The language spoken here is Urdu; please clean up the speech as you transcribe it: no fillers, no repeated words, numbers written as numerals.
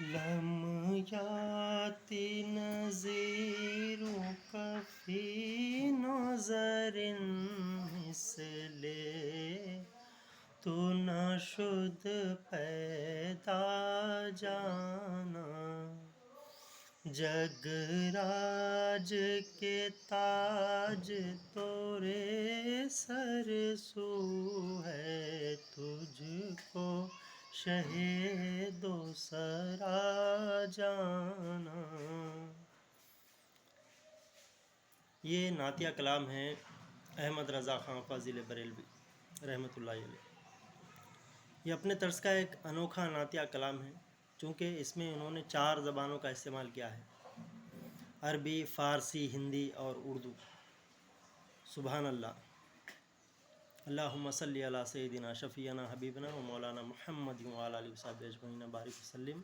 لمحات نظیرك في نظر مثل تو نشد پیدا جانا، جگ راج کے تاج تورے سر سو ہے، تجھ کو شہ دو سرا جانا۔ یہ نعتیہ کلام ہے احمد رضا خان فاضل بریلوی رحمۃ اللہ علیہ۔ یہ اپنے طرز کا ایک انوکھا نعتیہ کلام ہے، چونکہ اس میں انہوں نے 4 زبانوں کا استعمال کیا ہے: عربی، فارسی، ہندی اور اردو۔ سبحان اللہ۔ اللہم صلی علی سیدنا شفیعنا حبیبنا و مولانا محمد وعلی آلہ وصحبہ اجمعین بارک وسلم۔